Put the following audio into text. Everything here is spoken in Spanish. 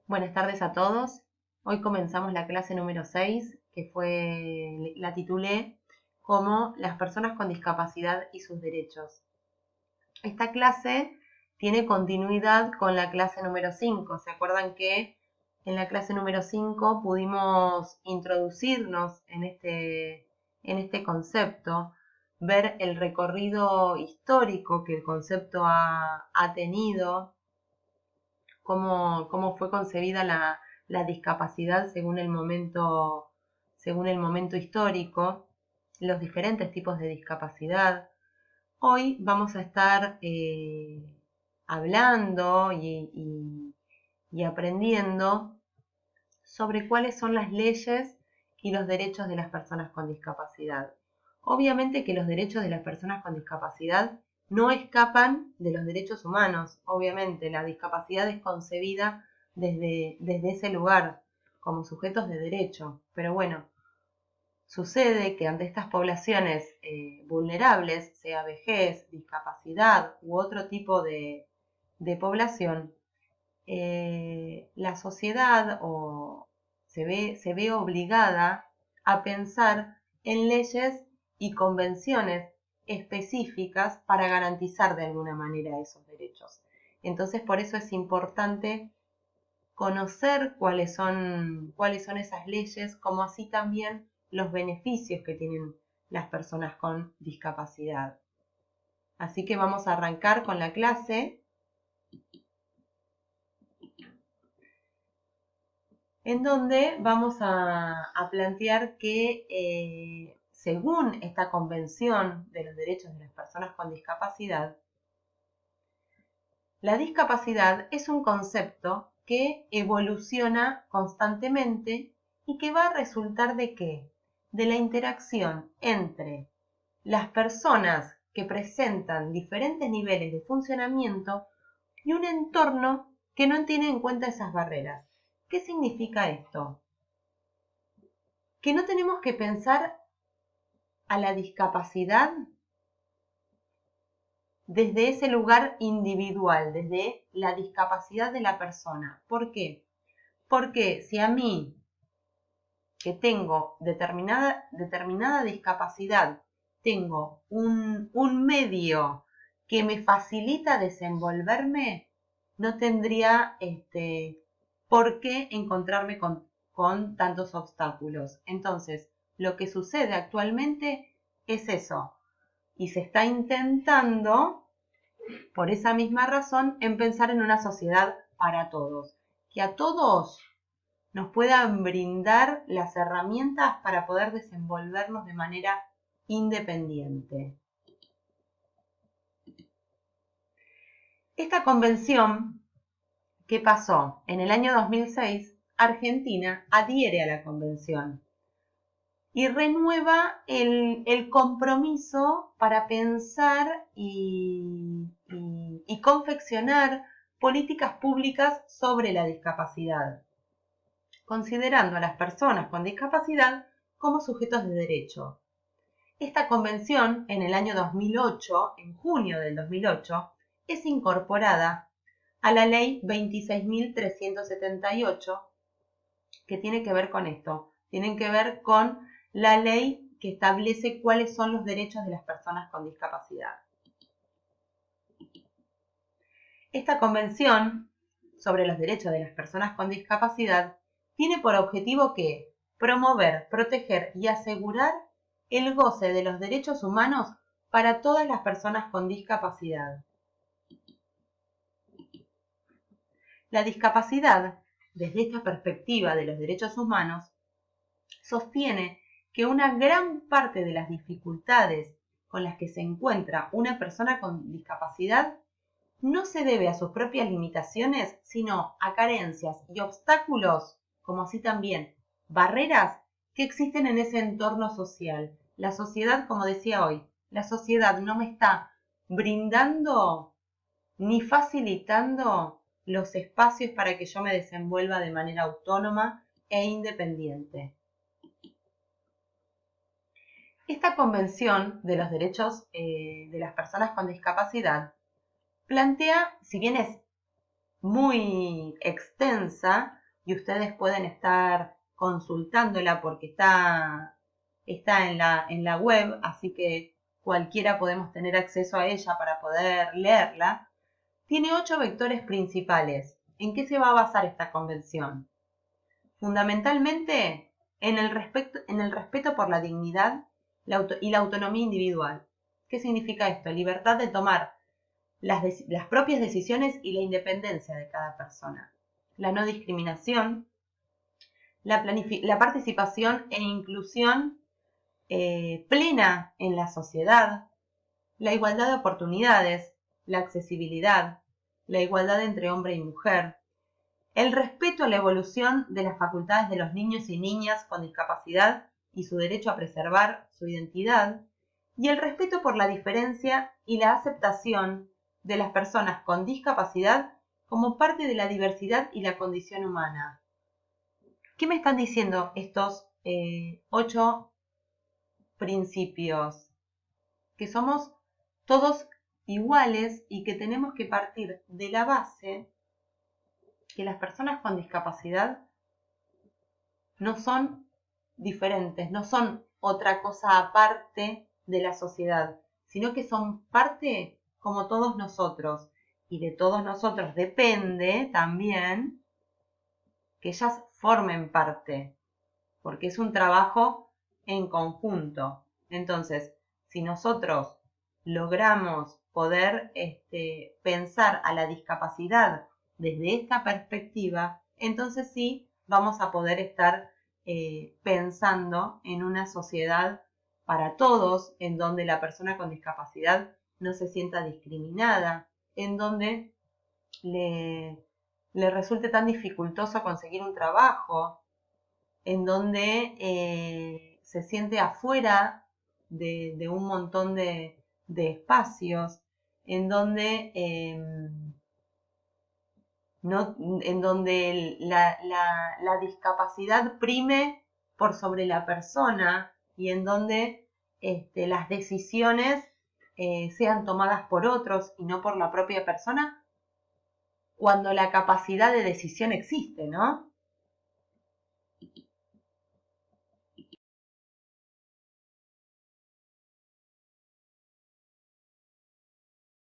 Buenas tardes a todos. Hoy comenzamos la clase número 6, la titulé como las personas con discapacidad y sus derechos. Esta clase tiene continuidad con la clase número 5. ¿Se acuerdan que en la clase número 5 pudimos introducirnos en este concepto, ver el recorrido histórico que el concepto ha tenido, cómo fue concebida la discapacidad según el momento histórico, los diferentes tipos de discapacidad? Hoy vamos a estar hablando y aprendiendo sobre cuáles son las leyes y los derechos de las personas con discapacidad. Obviamente que los derechos de las personas con discapacidad no escapan de los derechos humanos. Obviamente la discapacidad es concebida desde ese lugar, como sujetos de derecho. Pero bueno, sucede que ante estas poblaciones vulnerables, sea vejez, discapacidad u otro tipo de población, la sociedad se ve obligada a pensar en leyes y convenciones específicas para garantizar de alguna manera esos derechos. Entonces, por eso es importante conocer cuáles son esas leyes, como así también los beneficios que tienen las personas con discapacidad. Así que vamos a arrancar con la clase, en donde vamos a plantear que según esta Convención de los Derechos de las Personas con Discapacidad, la discapacidad es un concepto que evoluciona constantemente y que va a resultar ¿de qué? De la interacción entre las personas que presentan diferentes niveles de funcionamiento y un entorno que no tiene en cuenta esas barreras. ¿Qué significa esto? Que no tenemos que pensar a la discapacidad desde ese lugar individual, desde la discapacidad de la persona. ¿Por qué? Porque si a mí, que tengo determinada discapacidad, tengo un medio que me facilita desenvolverme, no tendría por qué encontrarme con tantos obstáculos. Entonces, lo que sucede actualmente es eso. Y se está intentando, por esa misma razón, en pensar en una sociedad para todos. Que a todos nos puedan brindar las herramientas para poder desenvolvernos de manera independiente. Esta convención, ¿qué pasó? En el año 2006, Argentina adhiere a la convención y renueva el compromiso para pensar y confeccionar políticas públicas sobre la discapacidad, considerando a las personas con discapacidad como sujetos de derecho. Esta convención, en el año 2008, en junio del 2008, es incorporada a la ley 26.378, que tiene que ver con esto. Tienen que ver con la ley que establece cuáles son los derechos de las personas con discapacidad. Esta convención sobre los derechos de las personas con discapacidad tiene por objetivo que promover, proteger y asegurar el goce de los derechos humanos para todas las personas con discapacidad. La discapacidad, desde esta perspectiva de los derechos humanos, sostiene que una gran parte de las dificultades con las que se encuentra una persona con discapacidad no se debe a sus propias limitaciones, sino a carencias y obstáculos, como así también barreras que existen en ese entorno social. La sociedad, como decía hoy, la sociedad no me está brindando ni facilitando los espacios para que yo me desenvuelva de manera autónoma e independiente. Esta Convención de los Derechos de las Personas con Discapacidad plantea, si bien es muy extensa, y ustedes pueden estar consultándola porque está en la web, así que cualquiera podemos tener acceso a ella para poder leerla, tiene 8 vectores principales. ¿En qué se va a basar esta convención? Fundamentalmente en el respeto por la dignidad y la autonomía individual. ¿Qué significa esto? Libertad de tomar las propias decisiones y la independencia de cada persona. La no discriminación, la participación e inclusión plena en la sociedad, la igualdad de oportunidades, la accesibilidad, la igualdad entre hombre y mujer, el respeto a la evolución de las facultades de los niños y niñas con discapacidad y su derecho a preservar su identidad, y el respeto por la diferencia y la aceptación de las personas con discapacidad como parte de la diversidad y la condición humana. ¿Qué me están diciendo estos 8 principios? Que somos todos iguales y que tenemos que partir de la base que las personas con discapacidad no son diferentes, no son otra cosa aparte de la sociedad, sino que son parte como todos nosotros. Y de todos nosotros depende también que ellas formen parte, porque es un trabajo en conjunto. Entonces, si nosotros logramos poder pensar a la discapacidad desde esta perspectiva, entonces sí vamos a poder estar pensando en una sociedad para todos, en donde la persona con discapacidad no se sienta discriminada, en donde le resulte tan dificultoso conseguir un trabajo, en donde se siente afuera de un montón de espacios, en donde, en donde la discapacidad prime por sobre la persona y en donde las decisiones sean tomadas por otros y no por la propia persona, cuando la capacidad de decisión existe, ¿no?